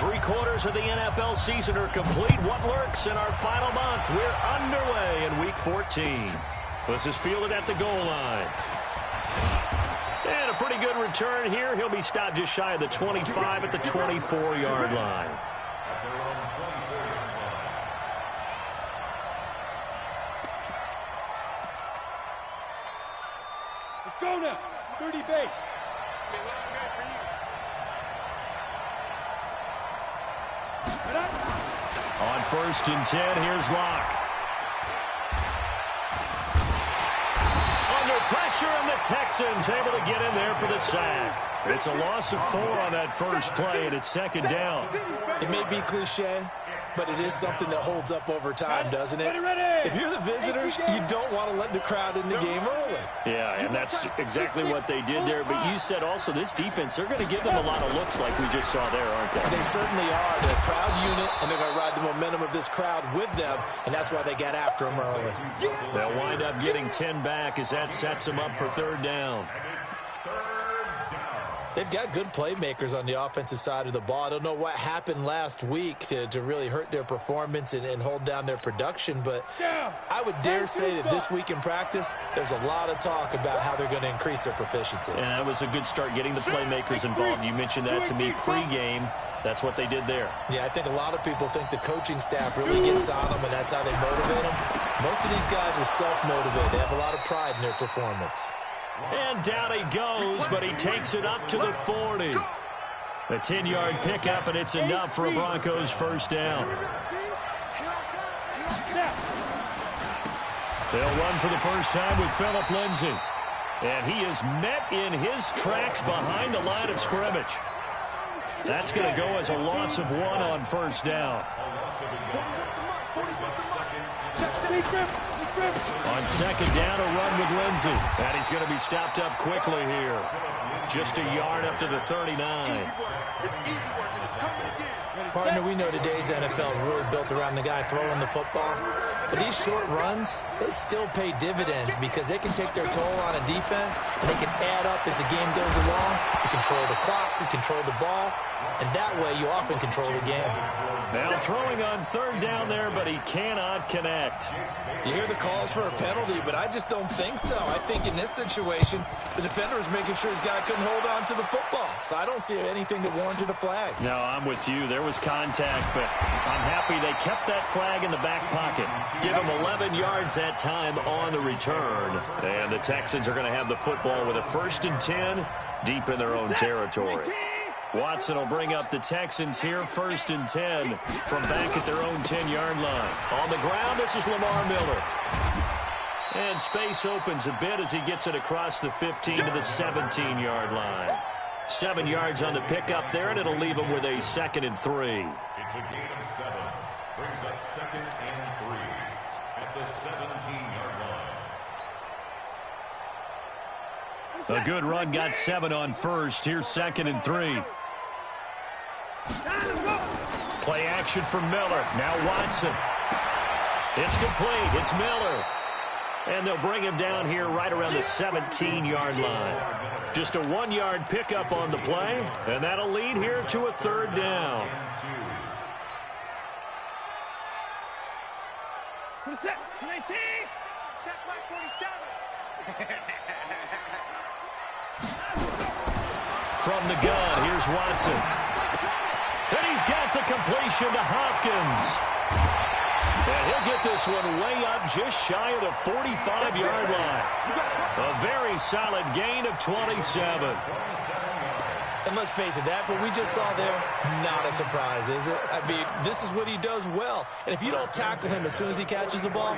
3/4 of the NFL season are complete. What lurks in our final month? We're underway in Week 14. This is fielded at the goal line. And a pretty good return here. He'll be stopped just shy of the 25 at the 24-yard line. Let's go now. 30 base. On 1st and 10, here's Locke. Under pressure, and the Texans able to get in there for the sack. It's a loss of 4 on that first play, and it's 2nd down. It may be cliche, but it is something that holds up over time, doesn't it? If you're the visitors, you don't want to let the crowd in the game early. Yeah, and that's exactly what they did there. But you said also this defense, they're going to give them a lot of looks like we just saw there, aren't they? They certainly are. They're a proud unit, and they're going to ride the momentum of this crowd with them, and that's why they got after them early. They'll wind up getting 10 back as that sets them up for 3rd down. They've got good playmakers on the offensive side of the ball. I don't know what happened last week to really hurt their performance and hold down their production, but I would dare say that this week in practice, there's a lot of talk about how they're going to increase their proficiency. And that was a good start getting the playmakers involved. You mentioned that to me pregame. That's what they did there. Yeah, I think a lot of people think the coaching staff really gets on them, and that's how they motivate them. Most of these guys are self-motivated. They have a lot of pride in their performance. And down he goes, but he takes it up to the 40. A 10-yard pickup, and it's enough for a Broncos 1st down. They'll run for the first time with Phillip Lindsay. And he is met in his tracks behind the line of scrimmage. That's going to go as a loss of 1 on 1st down. On 2nd down, a run with Lindsay. And he's going to be stopped up quickly here. Just a yard up to the 39. Partner, we know today's NFL is really built around the guy throwing the football. But these short runs, they still pay dividends because they can take their toll on a defense, and they can add up as the game goes along. You control the clock, you control the ball, and that way you often control the game. Now throwing on 3rd down there, but he cannot connect. You hear the calls for a penalty, but I just don't think so. I think in this situation, the defender is making sure his guy couldn't hold on to the football. So I don't see anything that warranted a flag. No, I'm with you. There was contact, but I'm happy they kept that flag in the back pocket. Give him 11 yards that time on the return. And the Texans are going to have the football with a 1st and 10 deep in their own territory. Watson will bring up the Texans here, 1st and 10 from back at their own 10-yard line. On the ground, this is Lamar Miller. And space opens a bit as he gets it across the 15 to the 17-yard line. 7 yards on the pickup there, and it'll leave him with a 2nd and 3. It's a gain of 7. Brings up 2nd and 3 at the 17-yard line. A good run got 7 on 1st. Here's 2nd and 3. Play action for Miller. Now Watson. It's complete. It's Miller. And they'll bring him down here right around the 17-yard line. Just a 1-yard pickup on the play, and that'll lead here to a 3rd down. From the gun, here's Watson. And he's got the completion to Hopkins. And he'll get this one way up just shy of the 45-yard line. A very solid gain of 27. And let's face it, that what we just saw there, not a surprise, is it? I mean, this is what he does well. And if you don't tackle him as soon as he catches the ball,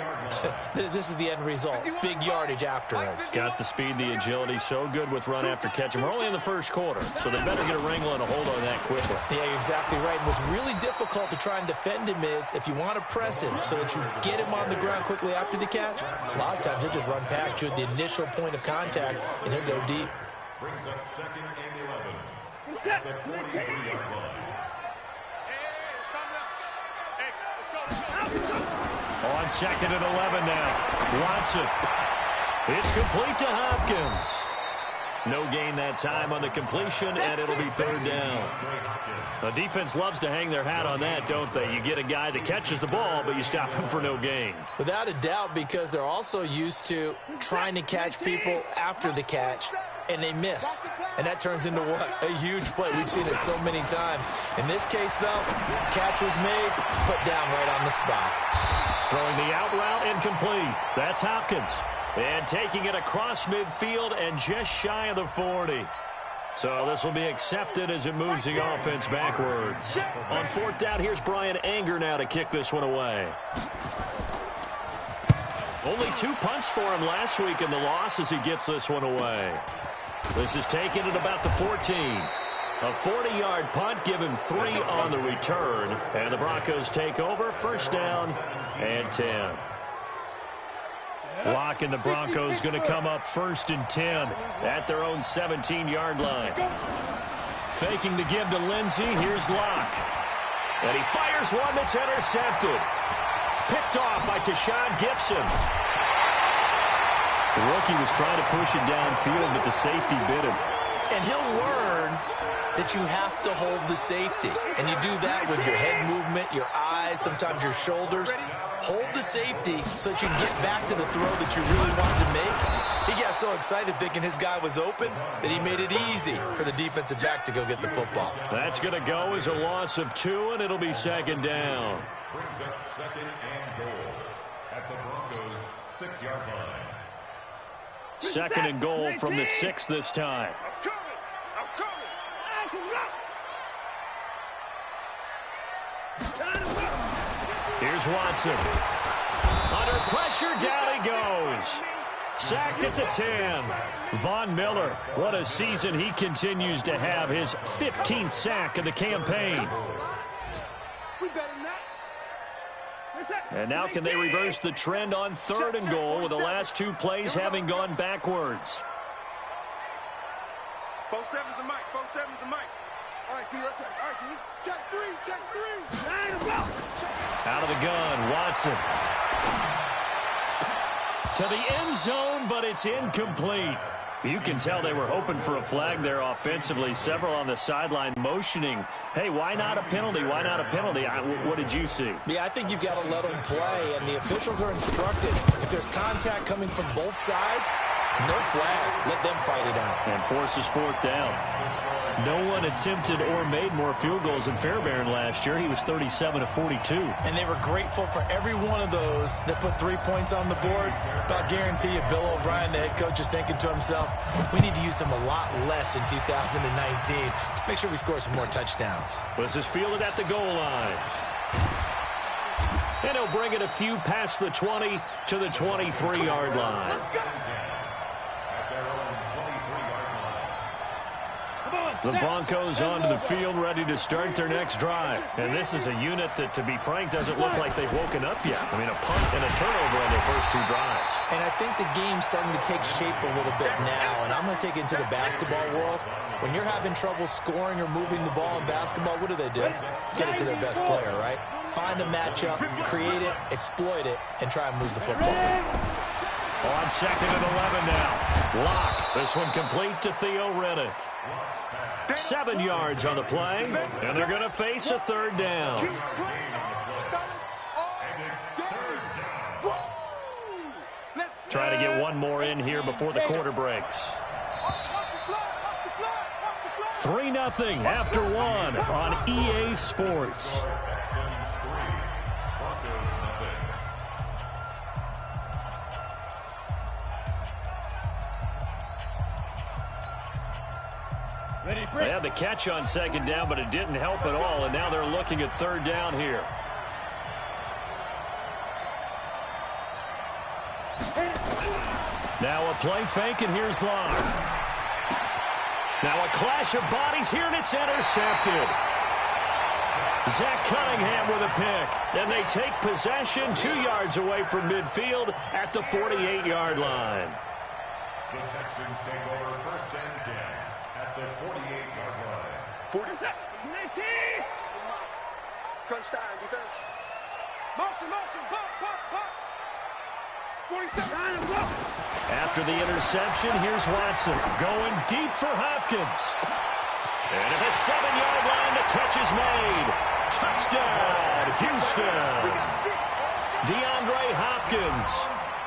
this is the end result. Big yardage afterwards. Got the speed, the agility, so good with run after catch. And we're only in the 1st quarter, so they better get a wrangle and a hold on that quickly. Yeah, you're exactly right. And what's really difficult to try and defend him is if you want to press him so that you get him on the ground quickly after the catch, a lot of times he'll just run past you at the initial point of contact, and he'll go deep. Brings up 2nd and 11. At the 43-yard line. On 2nd and 11 now. Watson. It's complete to Hopkins. No gain that time on the completion, and it'll be third down. The defense loves to hang their hat on that, don't they? You get a guy that catches the ball, but you stop him for no gain. Without a doubt, because they're also used to trying to catch people after the catch, and they miss. And that turns into what? A huge play. We've seen it so many times. In this case, though, catch was made, put down right on the spot. Throwing the out route incomplete. That's Hopkins. And taking it across midfield and just shy of the 40. So this will be accepted as it moves the offense backwards. On fourth down, here's Brian Anger now to kick this one away. Only 2 punts for him last week in the loss as he gets this one away. This is taken at about the 14. A 40-yard punt, give him 3 on the return. And the Broncos take over, first down and 10. Locke and the Broncos going to come up first and 10 at their own 17-yard line. Faking the give to Lindsey. Here's Locke. And he fires one that's intercepted. Picked off by Tashawn Gibson. The rookie was trying to push it downfield, but the safety bit him. And he'll learn that you have to hold the safety. And you do that with your head movement, your eyes, sometimes your shoulders. Hold the safety so that you can get back to the throw that you really want to make. He got so excited thinking his guy was open that he made it easy for the defensive back to go get the football. That's going to go as a loss of 2, and it'll be second down. Brings up second and goal at the Broncos' 6-yard line. Second and goal from the 6 this time. Here's Watson. Under pressure, down he goes. Sacked at the 10. Von Miller, what a season he continues to have. His 15th sack of the campaign. And now can they reverse the trend on third and goal with the last 2 plays having gone backwards? Both 7's the mic. Both 7's the mic. All right, T, let's check. All right, T. Check 3. Check 3. Line him out. Out of the gun, Watson. To the end zone, but it's incomplete. You can tell they were hoping for a flag there offensively. Several on the sideline motioning. Hey, why not a penalty? Why not a penalty? What did you see? Yeah, I think you've got to let them play, and the officials are instructed. If there's contact coming from both sides, no flag. Let them fight it out. And forces fourth down. No one attempted or made more field goals than Fairbairn last year. He was 37 of 42. And they were grateful for every one of those that put 3 points on the board. But I'll guarantee you, Bill O'Brien, the head coach, is thinking to himself, we need to use them a lot less in 2019. Let's make sure we score some more touchdowns. This is fielded at the goal line. And he'll bring it a few past the 20 to the 23-yard line. The Broncos onto the field, ready to start their next drive. And this is a unit that, to be frank, doesn't look like they've woken up yet. I mean, a punt and a turnover on their first 2 drives. And I think the game's starting to take shape a little bit now. And I'm going to take it into the basketball world. When you're having trouble scoring or moving the ball in basketball, what do? Get it to their best player, right? Find a matchup, create it, exploit it, and try and move the football. On second and 11 now. Locke. This one complete to Theo Riddick. 7 yards on the play, and they're going to face a third down. Try to get one more in here before the quarter breaks. 3-0 after 1 on EA Sports. They had the catch on second down, but it didn't help at all, and now they're looking at third down here. Now a play fake, and here's Locke. Now a clash of bodies here, and it's intercepted. Zach Cunningham with a pick, and they take possession 2 yards away from midfield at the 48-yard line. The Texans take over first and 10 at the 48-yard line. 40 seconds. 19. Crunch time, defense. Motion, motion, pop, pop, pop. After the interception, here's Watson going deep for Hopkins. And at the 7-yard line, the catch is made. Touchdown, Houston. DeAndre Hopkins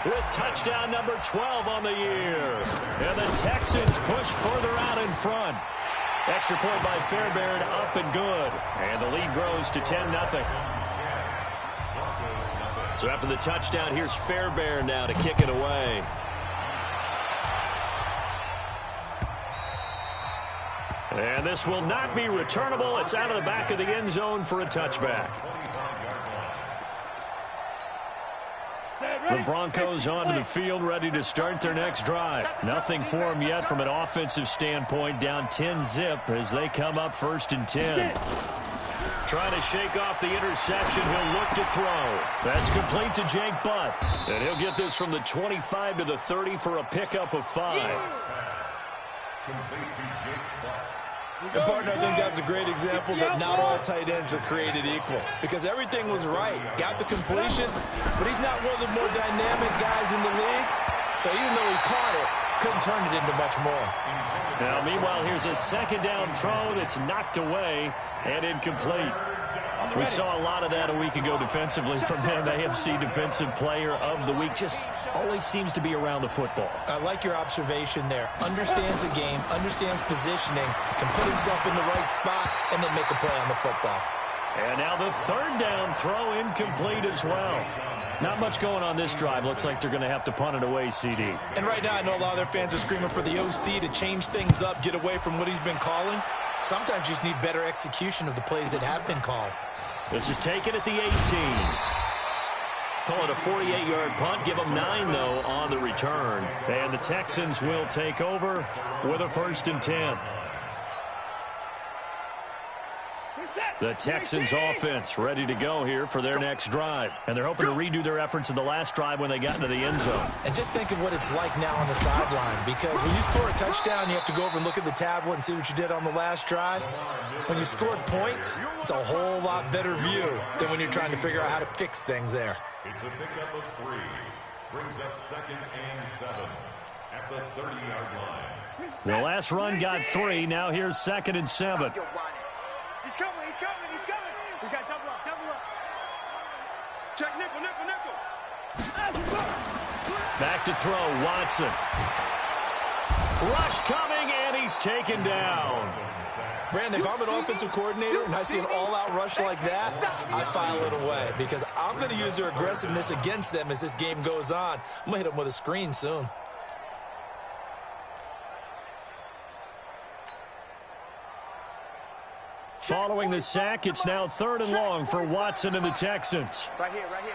with touchdown number 12 on the year. And the Texans push further out in front. Extra point by Fairbairn, up and good. And the lead grows to 10-0. So after the touchdown, here's Fairbairn now to kick it away. And this will not be returnable. It's out of the back of the end zone for a touchback. The Broncos onto the field, ready to start their next drive. Nothing for them yet from an offensive standpoint, down 10-zip as they come up 1st and 10. Trying to shake off the interception. He'll look to throw. That's complete to Jake Butt. And he'll get this from the 25 to the 30 for a pickup of 5. Complete to Jake Butt. And, partner, I think that's a great example that not all tight ends are created equal. Because everything was right. Got the completion, but he's not one of the more dynamic guys in the league. So even though he caught it, couldn't turn it into much more. Now, meanwhile, here's a 2nd down throw that's knocked away and incomplete. We saw a lot of that a week ago defensively from him. AFC Defensive Player of the Week. Just always seems to be around the football. I like your observation there. Understands the game, understands positioning, can put himself in the right spot, and then make a play on the football. And now the 3rd down throw incomplete as well. Not much going on this drive. Looks like they're going to have to punt it away, CD. And right now I know a lot of their fans are screaming for the OC to change things up, get away from what he's been calling. Sometimes you just need better execution of the plays that have been called. This is taken at the 18. Call it a 48-yard punt. Give them 9, though, on the return. And the Texans will take over with a 1st and 10. The Texans offense ready to go here for their next drive. And they're hoping to redo their efforts in the last drive when they got into the end zone. And just think of what it's like now on the sideline. Because when you score a touchdown, you have to go over and look at the tablet and see what you did on the last drive. When you scored points, it's a whole lot better view than when you're trying to figure out how to fix things there. It's a pickup of 3. Brings up 2nd and 7 at the 30-yard line. The last run got 3. Now here's 2nd and 7. He's coming, he's coming, he's coming. We got double up, double up. Check nickel, nickel, nickel. Back to throw, Watson. Rush coming, and he's taken down. Brandon, if I'm an offensive coordinator and I see an all-out rush like that, I file it away because I'm going to use their aggressiveness against them as this game goes on. I'm going to hit them with a screen soon. Following the sack, it's now 3rd and long for Watson and the Texans. Right here, right here.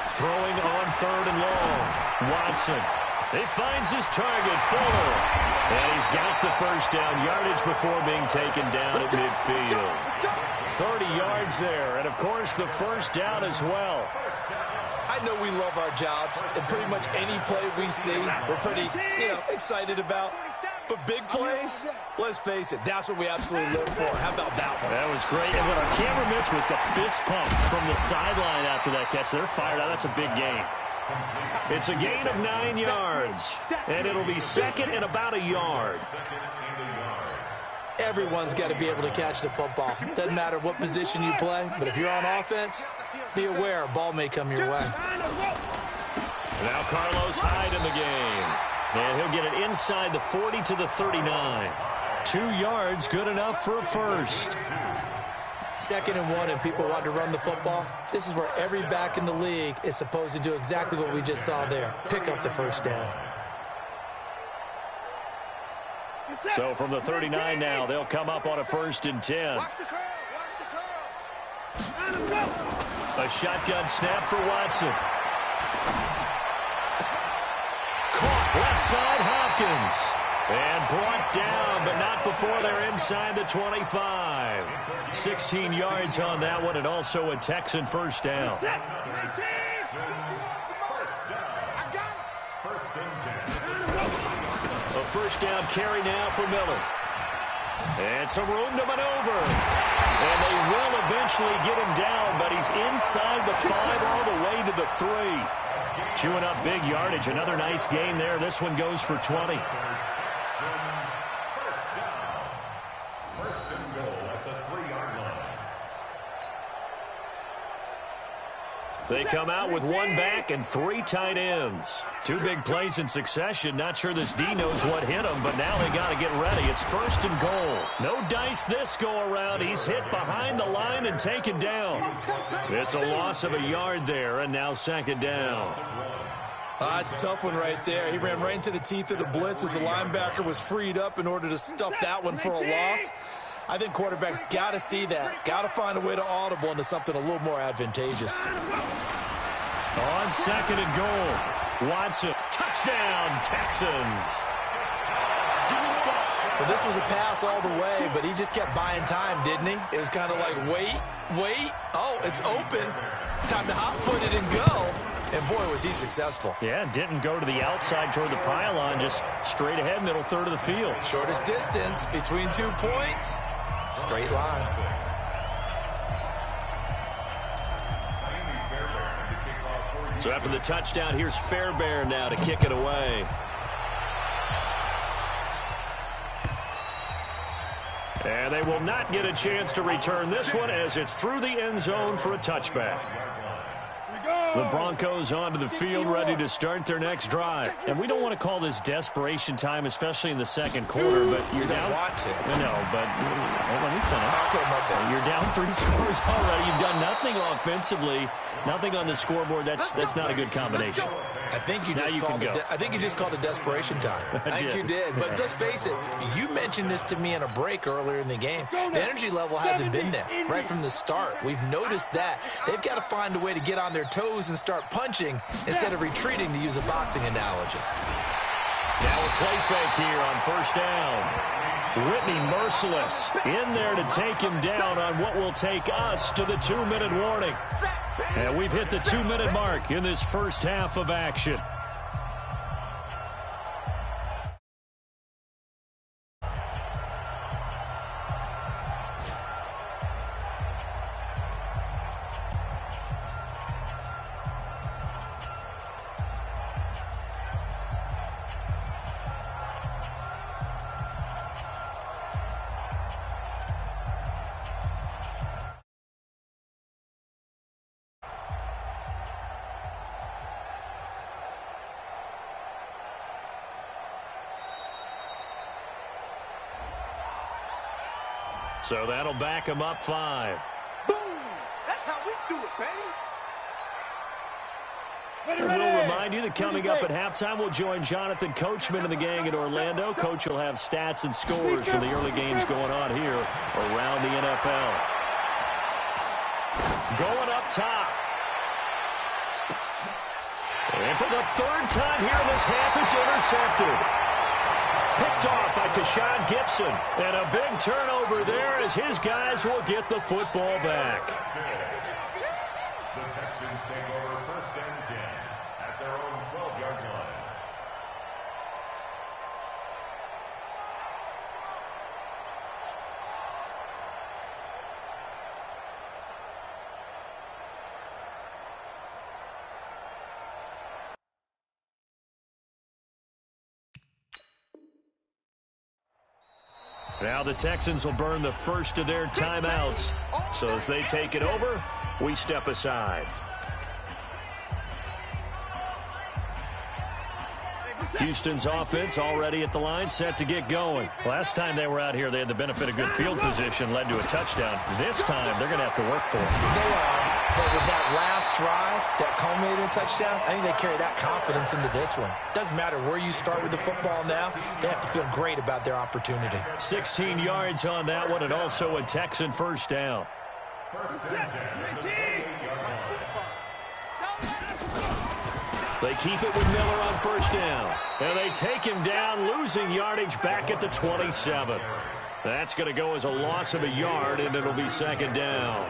Throwing on 3rd and long. Watson. He finds his target, Fuller. And he's got the 1st down yardage before being taken down at midfield. 30 yards there, and of course the 1st down as well. I know we love our jobs, and pretty much any play we see, we're pretty, excited about. But big plays, let's face it, that's what we absolutely live for. How about that one? That was great. And what our camera missed was the fist pump from the sideline after that catch. They're fired out. That's a big gain. It's a gain of 9 yards. And it'll be 2nd and about a yard. Everyone's got to be able to catch the football. Doesn't matter what position you play, but if you're on offense, be aware a ball may come your way. Now Carlos Hyde in the game. And he'll get it inside the 40 to the 39. 2 yards, good enough for a 1st. 2nd and 1, and people want to run the football. This is where every back in the league is supposed to do exactly what we just saw there. Pick up the 1st down. So from the 39 now, they'll come up on a 1st and 10. Watch the curl, watch the curl. A shotgun snap for Watson. Caught left side, Hopkins. And brought down, but not before they're inside the 25. 16 yards on that one, and also a Texan 1st down. A 1st down carry now for Miller. And some room to maneuver. And they will eventually get him down, but he's inside the 5 all the way to the 3. Chewing up big yardage. Another nice gain there. This one goes for 20. First and goal at the 3-yard line. They come out with 1 back and 3 tight ends. 2 big plays in succession. Not sure this D knows what hit him, but now they got to get ready. It's first and goal. No dice this go around. He's hit behind the line and taken down. It's a loss of a yard there, and now second down. It's a tough one right there. He ran right into the teeth of the blitz as the linebacker was freed up in order to stuff that one for a loss. I think quarterbacks got to see that. Got to find a way to audible into something a little more advantageous. On second and goal, Watson, touchdown, Texans. Well, this was a pass all the way, but he just kept buying time, didn't he? It was kind of like, wait. Oh, it's open. Time to hot-foot it and go. And, boy, was he successful. Yeah, didn't go to the outside toward the pylon, just straight ahead, middle third of the field. Shortest distance between 2 points. Straight line. So after the touchdown, here's Fairbairn now to kick it away. And they will not get a chance to return this one as it's through the end zone for a touchback. The Broncos onto the field, ready to start their next drive. And we don't want to call this desperation time, especially in the second quarter, but you're down. Want to. No, but let me finish. Okay, you're down 3 scores already. You've done nothing offensively, nothing on the scoreboard. That's not a good combination. I think you just called it desperation time. I think you did. But let's face it, you mentioned this to me in a break earlier in the game. The energy level hasn't been there right from the start. We've noticed that. They've got to find a way to get on their toes and start punching instead of retreating, to use a boxing analogy. Now a play fake here on first down. Whitney merciless in there to take him down on what will take us to the 2-minute warning. And we've hit the 2-minute mark in this first half of action. So that'll back him up 5. Boom! That's how we do it, baby. And we'll remind you that coming up at halftime, we'll join Jonathan Coachman and the gang in Orlando. Coach will have stats and scores from the early games going on here around the NFL. Going up top. And for the 3rd time here in this half, it's intercepted. Picked off by Tashawn Gibson. And a big turnover there as his guys will get the football back. The Texans take over first and 10 at their own 12-yard line. Now the Texans will burn the first of their timeouts. So as they take it over, we step aside. Houston's offense already at the line, set to get going. Last time they were out here, they had the benefit of good field position, led to a touchdown. This time, they're going to have to work for it. They are, but with that last drive, that culminated in a touchdown, I think they carry that confidence into this one. Doesn't matter where you start with the football now, they have to feel great about their opportunity. 16 yards on that one, and also a Texan first down. They keep it with Miller on first down. And they take him down, losing yardage back at the 27. That's going to go as a loss of a yard, and it'll be second down.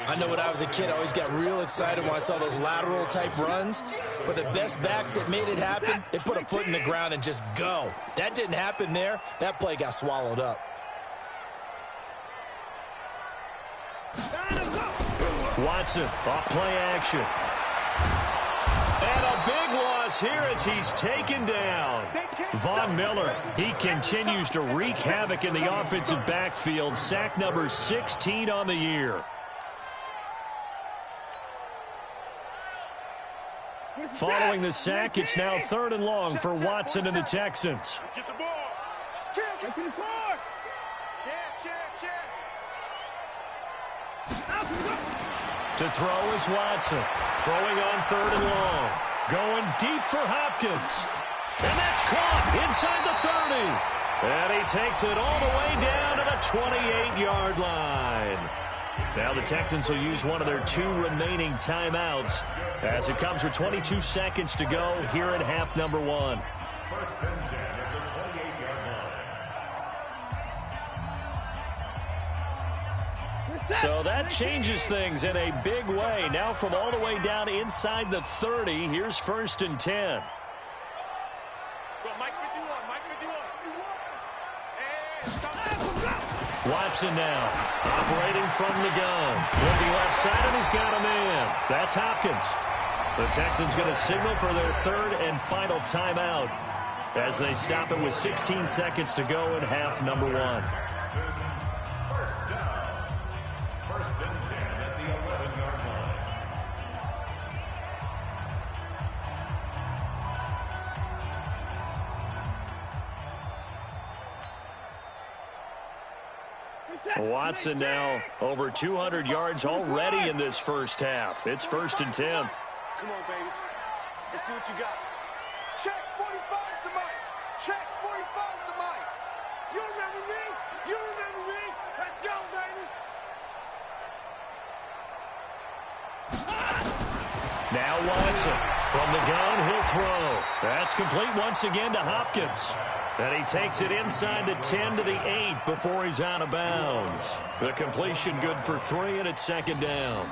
I know when I was a kid, I always got real excited when I saw those lateral-type runs. But the best backs that made it happen, they put a foot in the ground and just go. That didn't happen there. That play got swallowed up. Watson off play action. And a big loss here as he's taken down. Von Miller, he continues to wreak havoc in the offensive backfield. Sack number 16 on the year. Following the sack, it's now 3rd and long for Watson and the Texans. Get the ball. Get the ball. To throw is Watson. Throwing on 3rd and long. Going deep for Hopkins. And that's caught inside the 30. And he takes it all the way down to the 28-yard line. Now the Texans will use one of their 2 remaining timeouts as it comes with 22 seconds to go here in half number 1. First and 10 at the 28-yard line. So that changes things in a big way. Now from all the way down inside the 30, here's 1st and 10. Watson now, operating from the gun. Looking left side, and he's got a man. That's Hopkins. The Texans going to signal for their 3rd and final timeout as they stop it with 16 seconds to go in half number 1. First down. First and 10 at the 11-yard line. Watson now over 200 yards already in this first half. It's 1st and 10. Come on, baby. Let's see what you got. Check 45 to Mike. Check 45 to Mike. You remember me? You remember me? Let's go, baby. Now Watson from the gun, he'll throw. That's complete once again to Hopkins. And he takes it inside the 10 to the 8 before he's out of bounds. The completion good for 3, and it's 2nd down.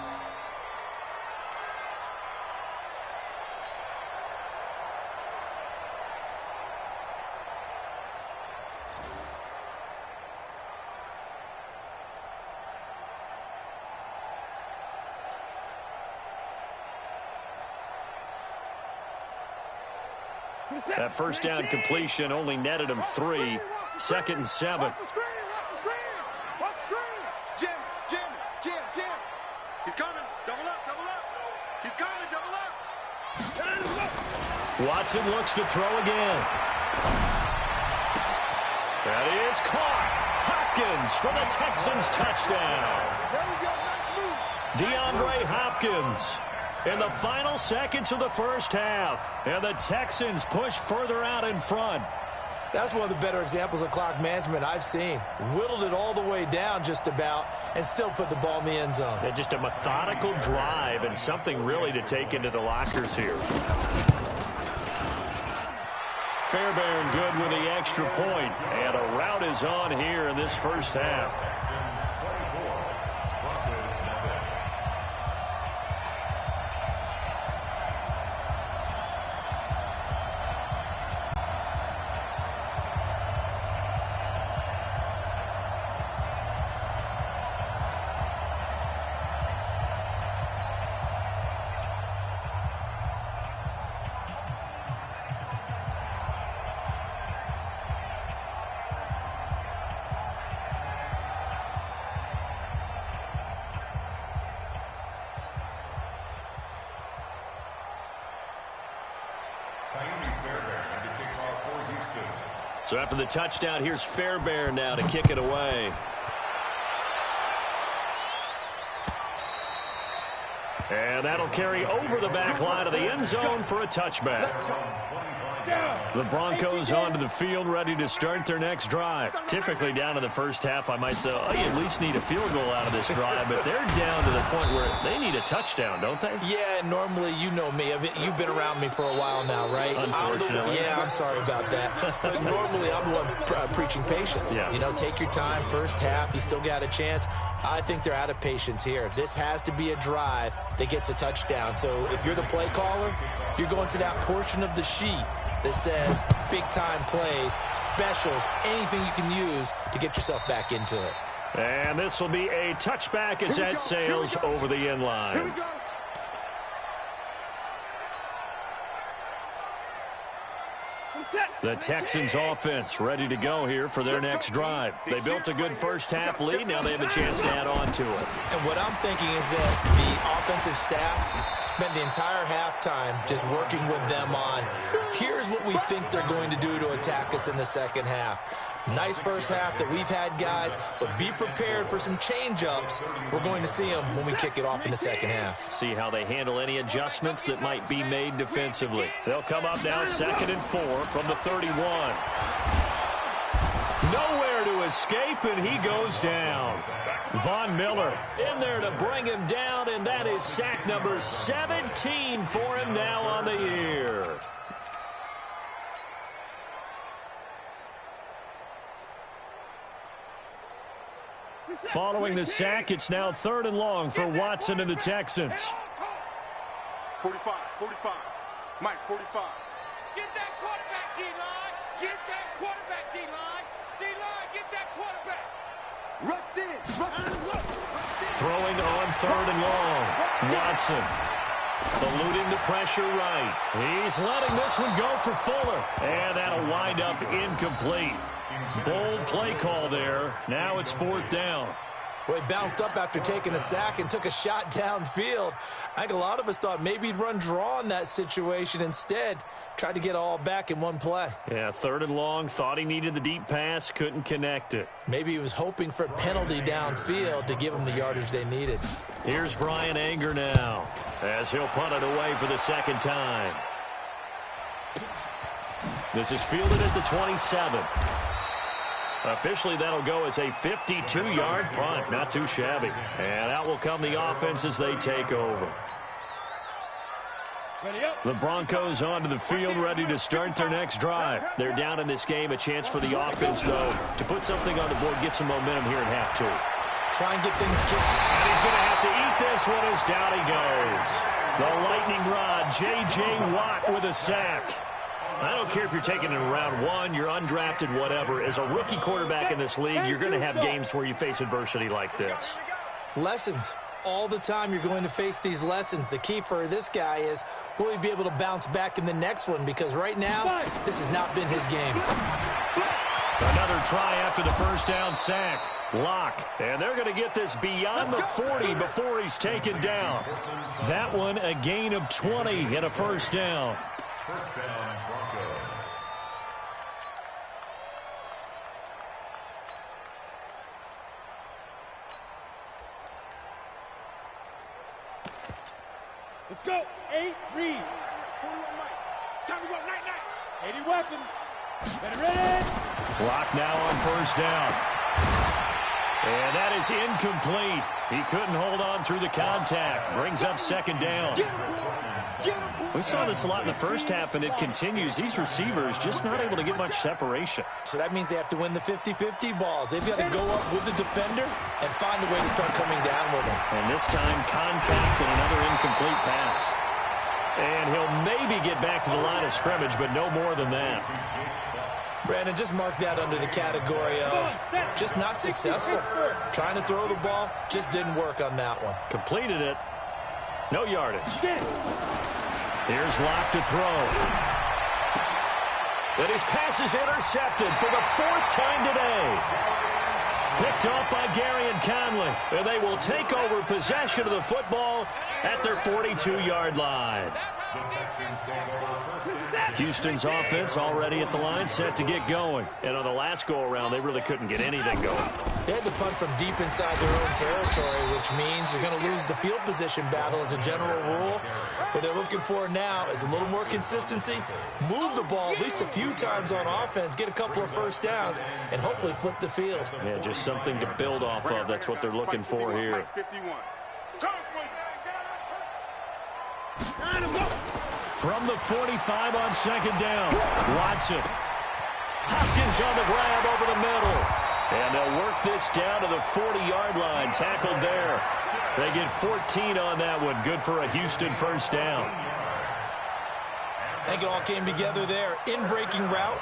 That first down completion only netted him 3. 2nd and 7. Watch the screen. Watch the screen. Jim. He's coming. Double up. He's coming. Double up. Watson looks to throw again. That is caught. Hopkins for the Texans touchdown. DeAndre Hopkins in the final seconds of the first half. And the Texans push further out in front. That's one of the better examples of clock management I've seen. Whittled it all the way down just about and still put the ball in the end zone. Yeah, just a methodical drive and something really to take into the lockers here. Fairbairn good with the extra point. And a rout is on here in this first half. So after the touchdown, here's Fairbairn now to kick it away. And that'll carry over the back line of the end zone for a touchback. The Broncos onto the field, ready to start their next drive. Typically down in the first half, I might say, oh, you at least need a field goal out of this drive. But they're down to the point where they need a touchdown, don't they? Yeah, normally, you know me. I mean, you've been around me for a while now, right? Unfortunately. I'm sorry about that. But normally, I'm the one preaching patience. Yeah. You know, take your time. First half, you still got a chance. I think they're out of patience here. This has to be a drive that gets a touchdown. So if you're the play caller, you're going to that portion of the sheet that says big-time plays, specials, anything you can use to get yourself back into it. And this will be a touchback as that sails over the end line. The Texans offense ready to go here for their next drive. They built a good first half lead. Now they have a chance to add on to it. And what I'm thinking is that the offensive staff spent the entire halftime just working with them on, here's what we think they're going to do to attack us in the second half. Nice first half that we've had, guys, but be prepared for some change-ups. We're going to see them when we kick it off in the second half. See how they handle any adjustments that might be made defensively. They'll come up now 2nd and 4 from the 31. Nowhere to escape, and he goes down. Von Miller in there to bring him down, and that is sack number 17 for him now on the year. Following the sack, it's now 3rd and long for Watson and the Texans. 45, 45. Mike, 45. Get that quarterback, D-line. Get that quarterback, D-line. D-line, get that quarterback. Rush in. Throwing on 3rd and long. Watson eluding the pressure right. He's letting this one go for Fuller. And that'll wind up incomplete. Bold play call there. Now it's 4th down. Well, he bounced up after taking a sack and took a shot downfield. I think a lot of us thought maybe he'd run draw in that situation. Instead, tried to get all back in one play. Yeah, 3rd and long. Thought he needed the deep pass. Couldn't connect it. Maybe he was hoping for a penalty downfield to give him the yardage they needed. Here's Brian Anger now as he'll punt it away for the second time. This is fielded at the 27. Officially, that'll go as a 52-yard punt. Not too shabby. And out will come the offense as they take over. The Broncos onto the field, ready to start their next drive. They're down in this game. A chance for the offense, though, to put something on the board, get some momentum here in half 2. Try and get things kicked. And he's going to have to eat this one as down he goes. The lightning rod, J.J. Watt with a sack. I don't care if you're taking it in round 1, you're undrafted, whatever. As a rookie quarterback in this league, you're going to have games where you face adversity like this. Lessons. All the time you're going to face these lessons. The key for this guy is, will he be able to bounce back in the next one? Because right now, this has not been his game. Another try after the first down sack. Lock. And they're going to get this beyond the 40 before he's taken down. That one, a gain of 20 and a first down. First down, Broncos. Let's go. 8, read. 41, Mike. Time to go. Night. 80 weapons. Better ready. Lock now on first down. And that is incomplete. He couldn't hold on through the contact. Brings up second down. We saw this a lot in the first half, and it continues. These receivers just not able to get much separation. So that means they have to win the 50-50 balls. They've got to go up with the defender and find a way to start coming down with him. And this time, contact and another incomplete pass. And he'll maybe get back to the line of scrimmage, but no more than that. Brandon, just mark that under the category of just not successful. Trying to throw the ball, just didn't work on that one. Completed it. No yardage. Here's Locke to throw. And his pass is intercepted for the 4th time today. Picked off by Gary and Conley. And they will take over possession of the football at their 42-yard line. Houston's offense already at the line, set to get going. And on the last go-around, they really couldn't get anything going. They had to punt from deep inside their own territory, which means you're going to lose the field position battle as a general rule. What they're looking for now is a little more consistency, move the ball at least a few times on offense, get a couple of first downs, and hopefully flip the field. Yeah, just something to build off of. That's what they're looking for here. 51. From the 45 on second down, Watson. Hopkins on the grab over the middle. And they'll work this down to the 40-yard line. Tackled there. They get 14 on that one. Good for a Houston first down. I think it all came together there. In-breaking route,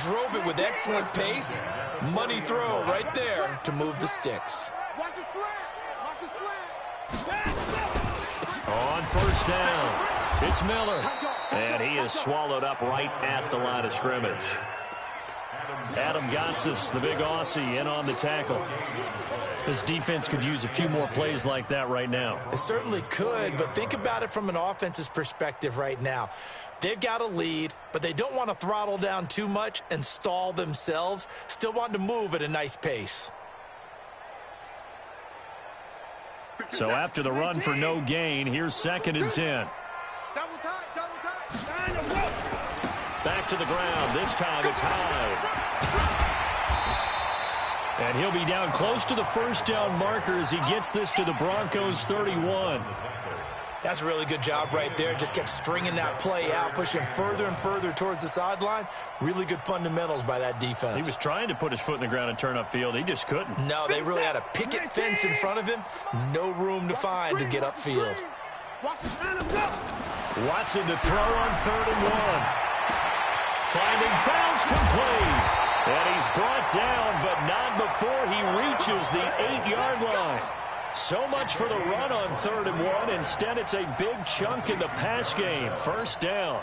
drove it with excellent pace, Money throw right there to move the sticks. Watch the slant. Watch the slant. On first down, it's Miller. And he is swallowed up right at the line of scrimmage. Adam Gotsis, the big Aussie, in on the tackle. This defense could use a few more plays like that right now. It certainly could, but think about it from an offense's perspective right now. They've got a lead, but they don't want to throttle down too much and stall themselves. Still want to move at a nice pace. So after the run for no gain, here's 2nd and 10. Double time, double time. Back to the ground. This time it's high. And he'll be down close to the first down marker as he gets this to the Broncos 31. That's a really good job right there. Just kept stringing that play out, pushing further and further towards the sideline. Really good fundamentals by that defense. He was trying to put his foot in the ground and turn upfield. He just couldn't. No, they really had a picket fence in front of him. No room to find to get upfield. Watson to throw on 3rd and 1. Finding fouls complete. And he's brought down, but not before he reaches the 8-yard line. So much for the run on 3rd and 1. Instead, it's a big chunk in the pass game. First down.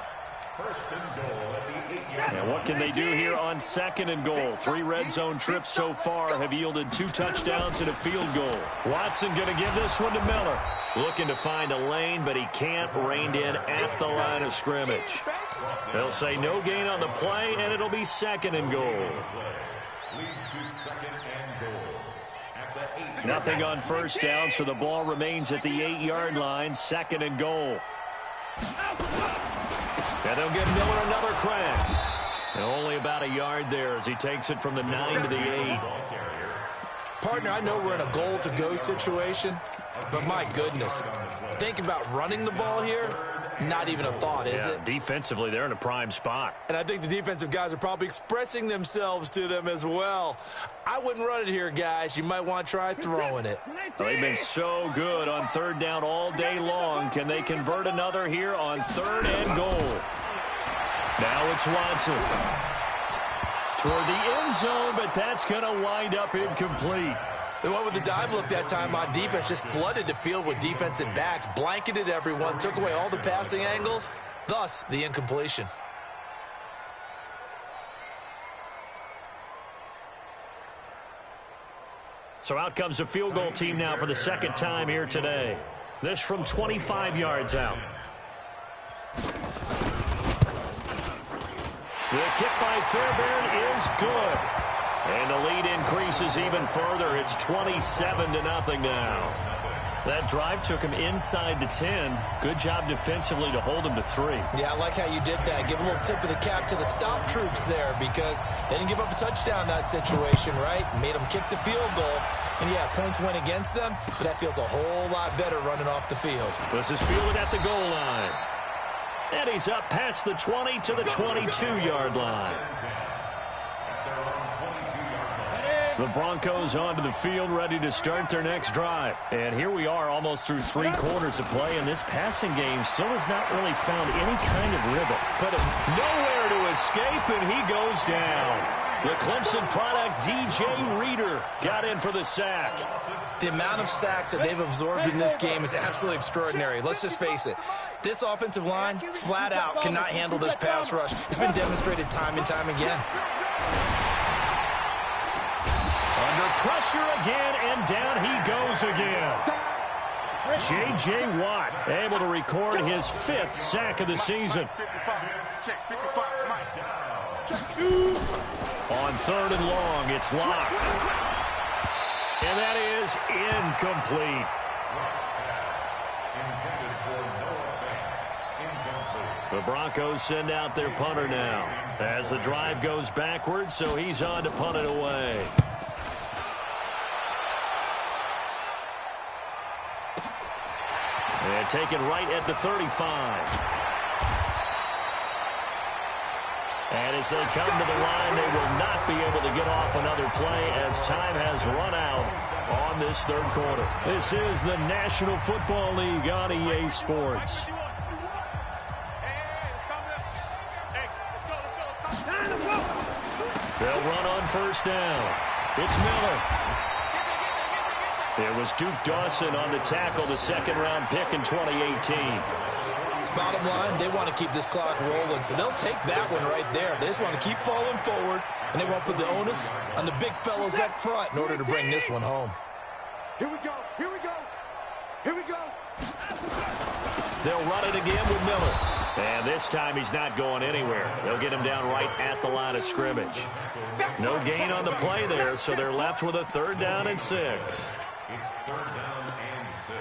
And what can they do here on 2nd and goal? 3 red zone trips so far have yielded 2 touchdowns and a field goal. Watson going to give this one to Miller. Looking to find a lane, but he can't rein in at the line of scrimmage. They'll say no gain on the play, and it'll be 2nd and goal. Nothing on first down, so the ball remains at the 8-yard line. 2nd and goal. And they'll give Miller another crack. And only about a yard there as he takes it from the 9 to the 8. Partner, I know we're in a goal-to-go situation, but my goodness, think about running the ball here. Not even a thought, is it? Defensively, they're in a prime spot. And I think the defensive guys are probably expressing themselves to them as well. I wouldn't run it here, guys. You might want to try throwing it. They've been so good on 3rd down all day long. Can they convert another here on 3rd and goal? Now it's Watson. Toward the end zone, but that's going to wind up incomplete. They went with the dive look that time on defense, just flooded the field with defensive backs, blanketed everyone, took away all the passing angles, thus the incompletion. So out comes a field goal team now for the 2nd time here today. This from 25 yards out. The kick by Fairbairn is good. And the lead increases even further. It's 27-0 now. That drive took him inside the 10. Good job defensively to hold him to 3. Yeah, I like how you did that. Give a little tip of the cap to the stop troops there because they didn't give up a touchdown in that situation, right? Made them kick the field goal. And, yeah, points went against them, but that feels a whole lot better running off the field. This is fielded at the goal line. And he's up past the 20 to the 22-yard line. The Broncos onto the field, ready to start their next drive. And here we are almost through 3 quarters of play, and this passing game still has not really found any kind of rhythm. Put him nowhere to escape, and he goes down. The Clemson product, DJ Reader, got in for the sack. The amount of sacks that they've absorbed in this game is absolutely extraordinary. Let's just face it. This offensive line, flat out, cannot handle this pass rush. It's been demonstrated time and time again. Under pressure again, and down he goes again. J.J. Watt able to record his 5th sack of the season. On 3rd and long, it's locked. And that is incomplete. The Broncos send out their punter now as the drive goes backwards, so he's on to punt it away. And taken right at the 35. And as they come to the line, they will not be able to get off another play as time has run out on this 3rd quarter. This is the National Football League on EA Sports. They'll run on first down. It's Miller. It was Duke Dawson on the tackle, the second-round pick in 2018. Bottom line, they want to keep this clock rolling, so they'll take that one right there. They just want to keep falling forward, and they won't put the onus on the big fellas up front in order to bring this one home. Here we go. Here we go. Here we go. They'll run it again with Miller. And this time he's not going anywhere. They'll get him down right at the line of scrimmage. No gain on the play there, so they're left with a 3rd down and 6. It's 3rd down and 6.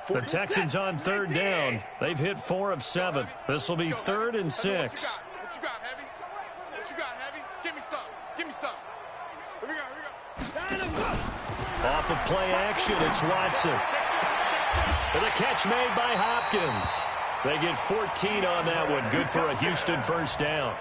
The Texans on 3rd down. They've hit 4 of 7. This will be 3rd and 6. What you got, Heavy? What you got, Heavy? Give me some. Give me some. Here we go. Here we go. Off of play action, it's Watson. And a catch made by Hopkins. They get 14 on that one. Good for a Houston 1st down.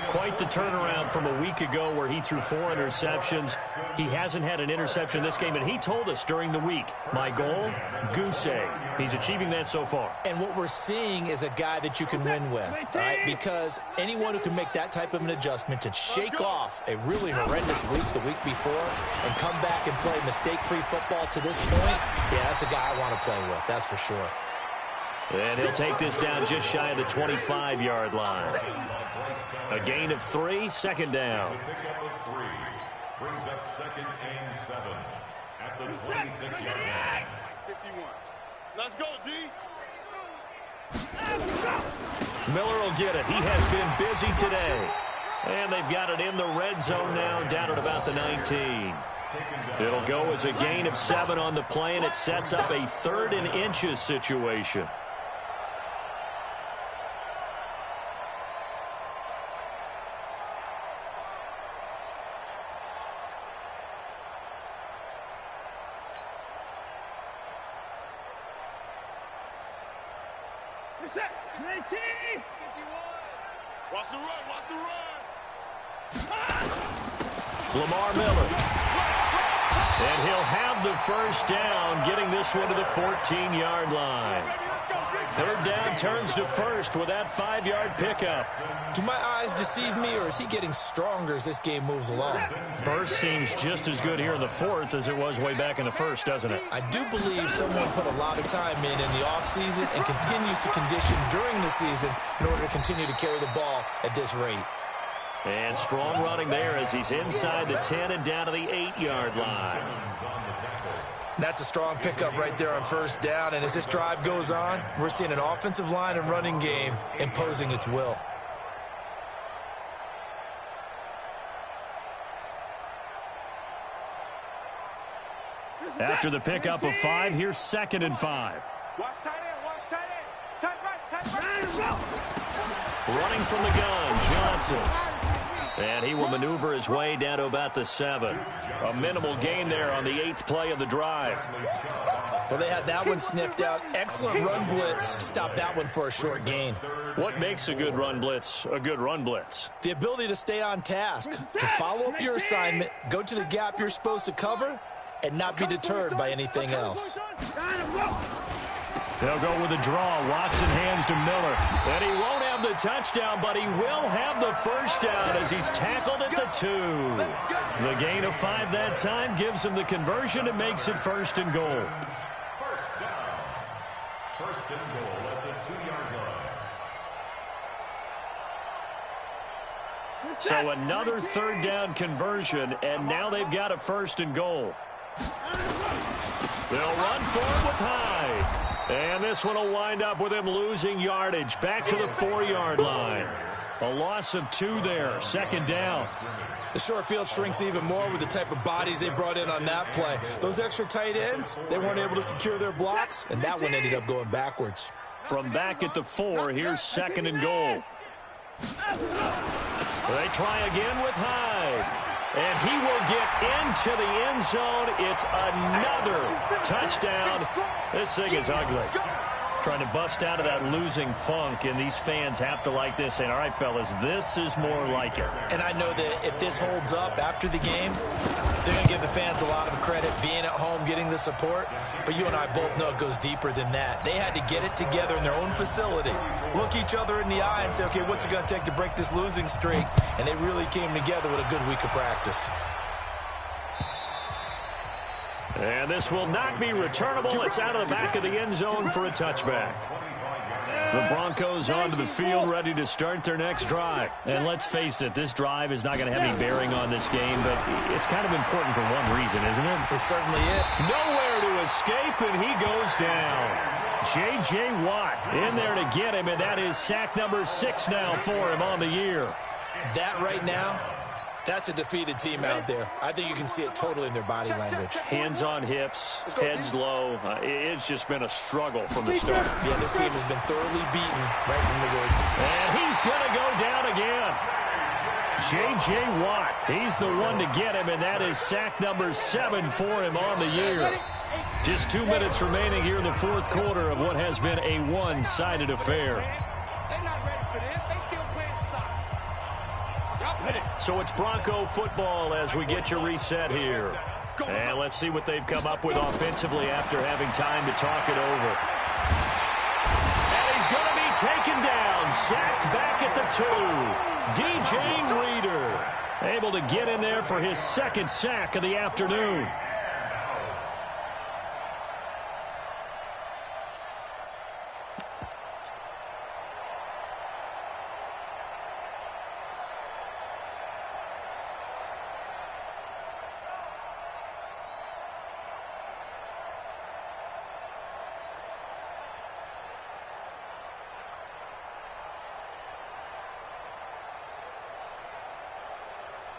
Quite the turnaround from a week ago where he threw 4 interceptions. He hasn't had an interception this game, and he told us during the week, my goal, goose egg. He's achieving that so far. And what we're seeing is a guy that you can win with, right? Because anyone who can make that type of an adjustment to shake off a really horrendous week the week before and come back and play mistake-free football to this point, yeah, that's a guy I want to play with, that's for sure. And he'll take this down just shy of the 25-yard line. A gain of 3, 2nd down. Brings up 2nd and 7 at the 26-yard line. 51. Let's go, D. Miller will get it. He has been busy today. And they've got it in the red zone now, down at about the 19. It'll go as a gain of 7 on the play, and it sets up a 3rd and inches situation. Watch the run, watch the run. Lamar Miller. And he'll have the 1st down, getting this one to the 14-yard line. 3rd down turns to 1st with that 5-yard pickup. Do my eyes deceive me, or is he getting stronger as this game moves along? Burst seems just as good here in the 4th as it was way back in the 1st, doesn't it? I do believe someone put a lot of time in the offseason and continues to condition during the season in order to continue to carry the ball at this rate. And strong running there as he's inside the 10 and down to the 8-yard line. That's a strong pickup right there on 1st down, and as this drive goes on, we're seeing an offensive line and running game imposing its will. After the pickup of 5, here's 2nd and 5. Watch tight end, watch tight end. Tight right. Running from the gun, Johnson. And he will maneuver his way down to about the 7. A minimal gain there on the 8th play of the drive. Well, they had that one sniffed out. Excellent run blitz. Stop that one for a short gain. What makes a good run blitz a good run blitz? The ability to stay on task, to follow up your assignment, go to the gap you're supposed to cover, and not be deterred by anything else. They'll go with a draw. Watson hands to Miller. And he won't have the touchdown, but he will have the 1st down as he's tackled at the 2. The gain of 5 that time gives him the conversion and makes it 1st and goal. 1st down. 1st and goal at the 2-yard line. So another 3rd down conversion, and now they've got a 1st and goal. They'll run for it with Hyde. And this one will wind up with him losing yardage back to the 4-yard line. A loss of 2 there, 2nd down. The short field shrinks even more with the type of bodies they brought in on that play. Those extra tight ends, they weren't able to secure their blocks, and that one ended up going backwards. From back at the 4, here's 2nd and goal. They try again with Hyde. And he will get into the end zone. It's another touchdown. This thing is ugly. Trying to bust out of that losing funk, and these fans have to like this, saying, all right, fellas, this is more like it. And I know that if this holds up after the game, they're going the fans a lot of credit being at home, getting the support, but you and I both know it goes deeper than that. They had to get it together in their own facility, look each other in the eye and say, okay, what's it going to take to break this losing streak? And they really came together with a good week of practice. And this will not be returnable. It's out of the back of the end zone for a touchback. The Broncos onto the field, ready to start their next drive. And let's face it, this drive is not going to have any bearing on this game, but it's kind of important for one reason, isn't it? It certainly is. Nowhere to escape, and he goes down. J.J. Watt in there to get him, and that is sack number 6 now for him on the year. That right now, that's a defeated team out there. I think you can see it totally in their body language. Hands on hips, heads low. It's just been a struggle from the start. Yeah, this team has been thoroughly beaten right from the word. And he's going to go down again. J.J. Watt, he's the one to get him, and that is sack number 7 for him on the year. Just 2 minutes remaining here in the fourth quarter of what has been a one-sided affair. They're not ready for this. They still playing soccer. So it's Bronco football as we get you reset here. And let's see what they've come up with offensively after having time to talk it over. And he's going to be taken down, sacked back at the 2. DJ Reader able to get in there for his second sack of the afternoon.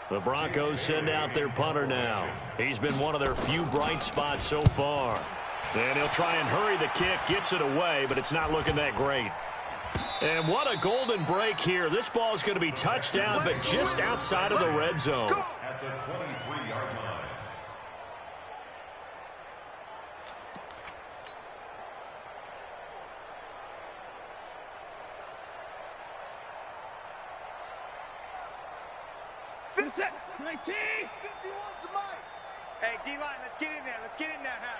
The Broncos send out their punter now. He's been one of their few bright spots so far. And he'll try and hurry the kick, gets it away, but it's not looking that great. And what a golden break here. This ball is going to be touchdown, but just outside of the red zone. At the 23-yard line. Set. 19. 51 to Mike. Hey, D-line, let's get in there. Let's get in there, Hal.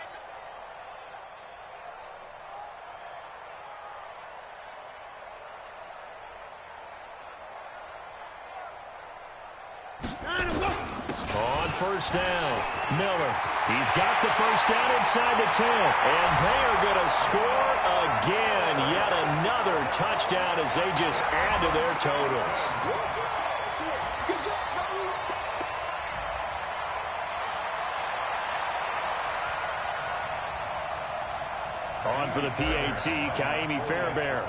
On first down, Miller. He's got the first down inside the 10. And they are going to score again. Yet another touchdown as they just add to their totals. On for the PAT, Kaimi Fairbairn.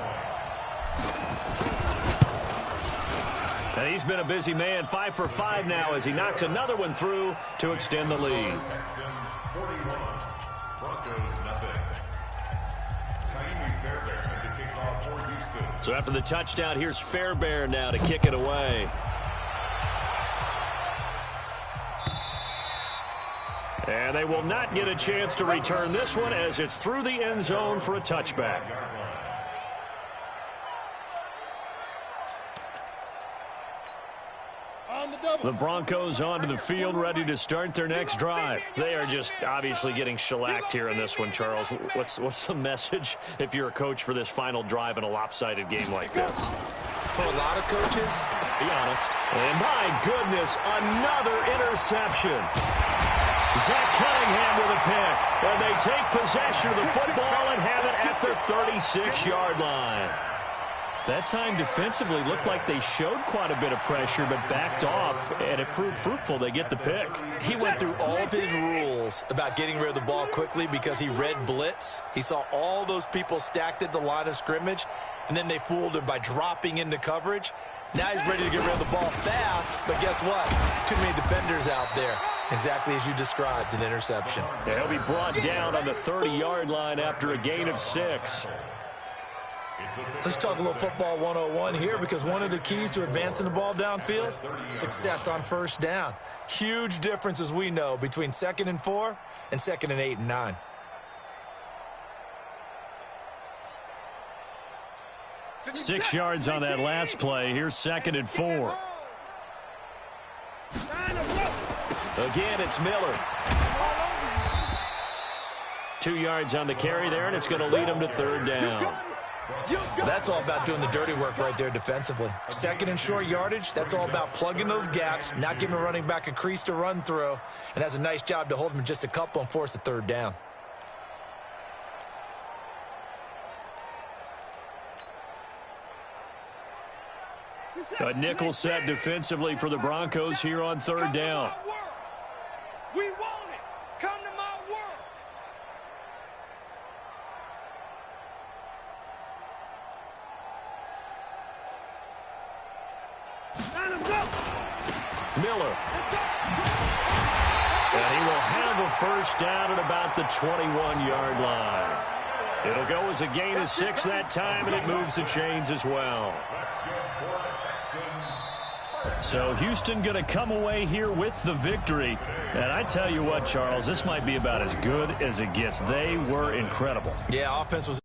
And he's been a busy man, 5 for 5 now as he knocks another one through to extend the lead. Texans 41, Broncos nothing. Kaimi Fairbairn to kick off for Houston. So after the touchdown, here's Fairbairn now to kick it away. And they will not get a chance to return this one as it's through the end zone for a touchback. The Broncos onto the field, ready to start their next drive. They are just obviously getting shellacked here in this one, Charles. What's the message if you're a coach for this final drive in a lopsided game like this? For a lot of coaches, be honest. And my goodness, another interception. Zach Cunningham with a pick. And they take possession of the football and have it at the 36-yard line. That time defensively looked like they showed quite a bit of pressure but backed off, and it proved fruitful. They get the pick. he went through all of his rules about getting rid of the ball quickly because he read blitz. He saw all those people stacked at the line of scrimmage, and then they fooled him by dropping into coverage. Now he's ready to get rid of the ball fast, but guess what? Too many defenders out there. Exactly as you described, an interception. And he'll be brought down on the 30-yard line after a gain of 6. Let's talk a little football 101 here, because one of the keys to advancing the ball downfield, success on first down. Huge difference, as we know, between 2nd and 4 and 2nd and 8 and 9. Six yards on that last play. Here's 2nd and 4. Again, it's Miller. 2 yards on the carry there, and it's going to lead him to third down. That's all about doing the dirty work right there defensively. Second and short yardage, that's all about plugging those gaps, not giving a running back a crease to run through, and has a nice job to hold him just a couple and force a third down. A nickel set defensively for the Broncos here on third down. We want it. Come to my world. Miller. And he will have a first down at about the 21-yard line. It'll go as a gain of 6 that time, and it moves the chains as well. So Houston going to come away here with the victory. And I tell you what, Charles, this might be about as good as it gets. They were incredible. Yeah, offense was